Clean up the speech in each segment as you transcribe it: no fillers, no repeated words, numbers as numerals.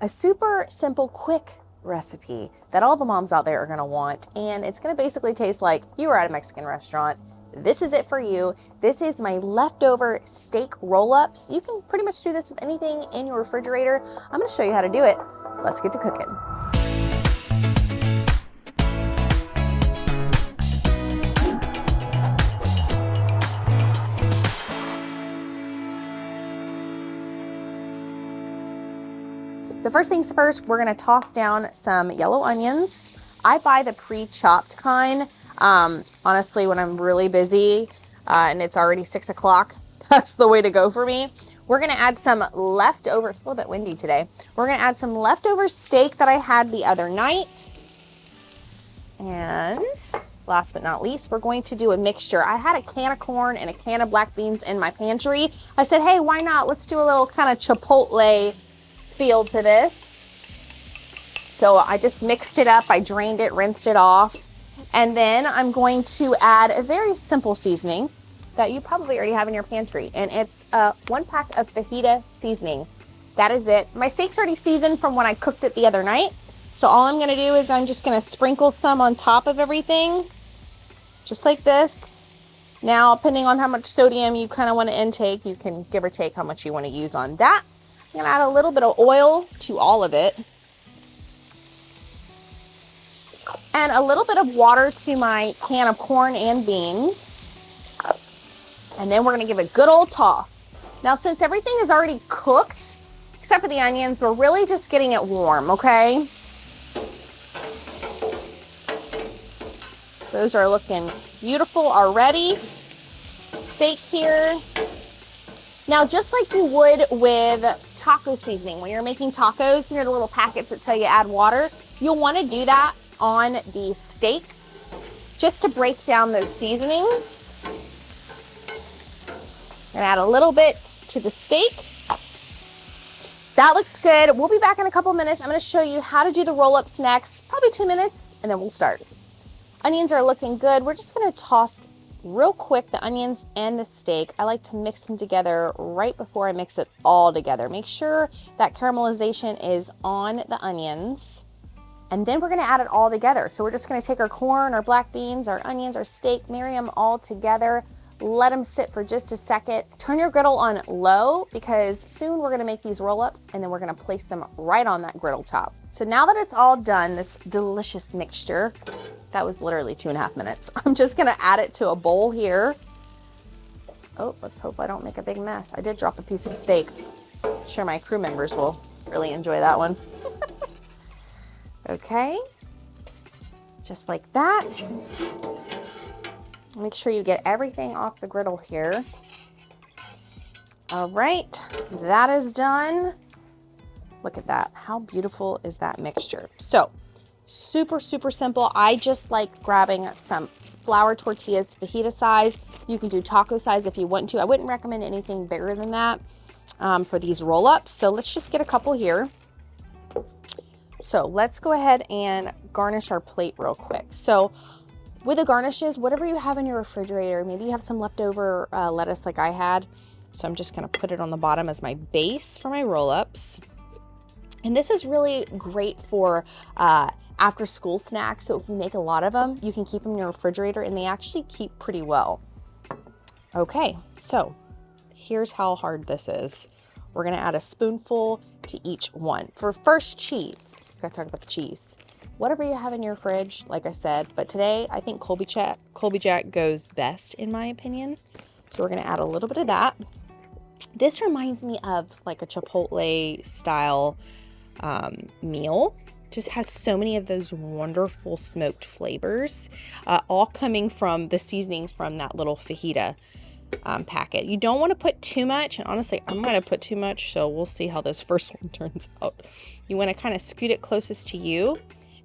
A super simple, quick recipe that all the moms out there are gonna want, and it's gonna basically taste like you were at a Mexican restaurant. This is it for you. This is my leftover steak roll-ups. You can pretty much do this with anything in your refrigerator. I'm gonna show you how to do it. Let's get to cooking. So first things first, we're gonna toss down some yellow onions. I buy the pre-chopped kind. Honestly, when I'm really busy and it's already 6 o'clock, that's the way to go for me. We're gonna add some leftover, it's a little bit windy today. We're gonna add some leftover steak that I had the other night. And last but not least, we're going to do a mixture. I had a can of corn and a can of black beans in my pantry. I said, hey, why not? Let's do a little kind of chipotle feel to this. So I just mixed it up. I drained it, rinsed it off. And then I'm going to add a very simple seasoning that you probably already have in your pantry. And it's 1 pack of fajita seasoning. That is it. My steak's already seasoned from when I cooked it the other night. So all I'm gonna do is I'm just gonna sprinkle some on top of everything, just like this. Now, depending on how much sodium you kind of want to intake, you can give or take how much you want to use on that. I'm gonna add a little bit of oil to all of it. And a little bit of water to my can of corn and beans. And then we're gonna give it a good old toss. Now, since everything is already cooked, except for the onions, we're really just getting it warm, okay? Those are looking beautiful already. Steak here. Now, just like you would with taco seasoning, when you're making tacos, here are the little packets that tell you add water. You'll want to do that on the steak, just to break down those seasonings. And add a little bit to the steak. That looks good. We'll be back in a couple minutes. I'm going to show you how to do the roll-ups next, probably 2 minutes, and then we'll start. Onions are looking good. We're just going to toss real quick the onions and the steak. I like to mix them together right before I mix it all together. Make sure that caramelization is on the onions. And then we're gonna add it all together. So we're just gonna take our corn, our black beans, our onions, our steak, marry them all together, let them sit for just a second. Turn your griddle on low because soon we're gonna make these roll-ups and then we're gonna place them right on that griddle top. So now that it's all done, this delicious mixture, that was literally 2.5 minutes. I'm just gonna add it to a bowl here. Oh, let's hope I don't make a big mess. I did drop a piece of steak. I'm sure my crew members will really enjoy that one. Okay, just like that. Make sure you get everything off the griddle here. All right, that is done. Look at that. How beautiful is that mixture? So, super, super simple. I just like grabbing some flour tortillas, fajita size. You can do taco size if you want to. I wouldn't recommend anything bigger than that for these roll-ups. So let's just get a couple here. So let's go ahead and garnish our plate real quick. So with the garnishes, whatever you have in your refrigerator, maybe you have some leftover lettuce like I had. So I'm just gonna put it on the bottom as my base for my roll-ups. And this is really great for after school snacks. So if you make a lot of them, you can keep them in your refrigerator and they actually keep pretty well. Okay, so here's how hard this is. We're gonna add a spoonful to each one. For first, cheese. Gotta talk about the cheese. Whatever you have in your fridge, like I said, but today I think Colby Jack goes best in my opinion. So we're gonna add a little bit of that. This reminds me of like a Chipotle style meal. Just has so many of those wonderful smoked flavors, all coming from the seasonings from that little fajita packet. You don't want to put too much, and honestly I'm going to put too much, so we'll see how this first one turns out. You want to kind of scoot it closest to you,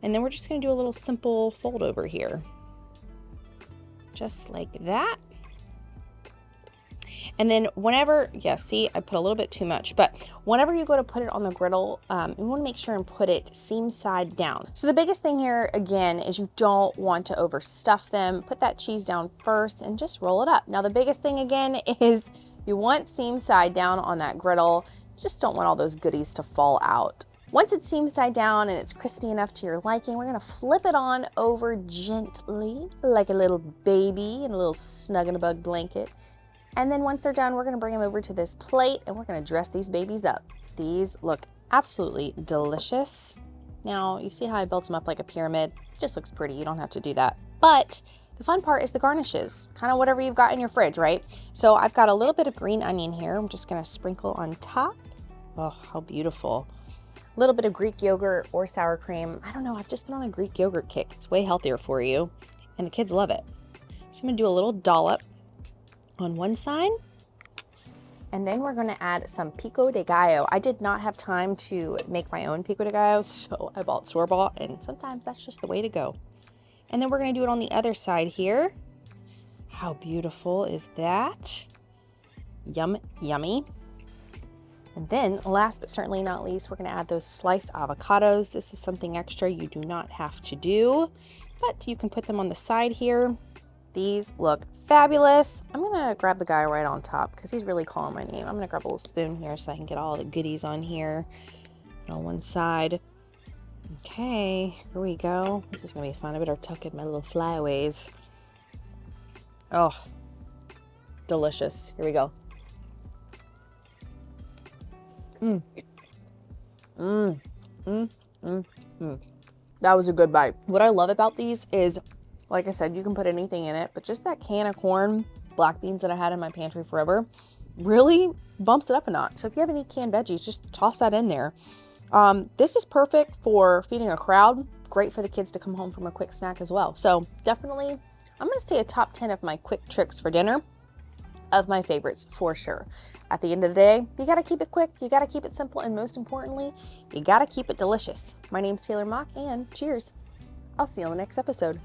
and then we're just going to do a little simple fold over here, just like that. And then whenever, yeah, see, I put a little bit too much, but whenever you go to put it on the griddle, you want to make sure and put it seam side down. So the biggest thing here, again, is you don't want to overstuff them. Put that cheese down first and just roll it up. Now, the biggest thing, again, is you want seam side down on that griddle. You just don't want all those goodies to fall out. Once it's steamed side down and it's crispy enough to your liking, we're gonna flip it on over gently, like a little baby in a little snug in a bug blanket. And then once they're done, we're gonna bring them over to this plate and we're gonna dress these babies up. These look absolutely delicious. Now, you see how I built them up like a pyramid? It just looks pretty, you don't have to do that. But the fun part is the garnishes, kind of whatever you've got in your fridge, right? So I've got a little bit of green onion here. I'm just gonna sprinkle on top. Oh, how beautiful. A little bit of Greek yogurt or sour cream. I don't know, I've just been on a Greek yogurt kick. It's way healthier for you, and the kids love it. So I'm gonna do a little dollop on one side, and then we're gonna add some pico de gallo. I did not have time to make my own pico de gallo, so I bought store-bought, and sometimes that's just the way to go. And then we're gonna do it on the other side here. How beautiful is that? Yum, yummy. And then last but certainly not least, we're gonna add those sliced avocados. This is something extra you do not have to do, but you can put them on the side here. These look fabulous. I'm gonna grab the guy right on top because he's really calling my name. I'm gonna grab a little spoon here so I can get all the goodies on here on one side. Okay, here we go. This is gonna be fun. I better tuck in my little flyaways. Oh, delicious. Here we go. That was a good bite. What I love about these is, like I said, you can put anything in it, but just that can of corn, black beans that I had in my pantry forever, really bumps it up a notch. So if you have any canned veggies, just toss that in there. This is perfect for feeding a crowd. Great for the kids to come home from a quick snack as well. So definitely, I'm gonna say a top 10 of my quick tricks for dinner. Of my favorites for sure. At the end of the day, you gotta keep it quick, you gotta keep it simple, and most importantly, you gotta keep it delicious. My name's Taylor Mock, and cheers. I'll see you on the next episode.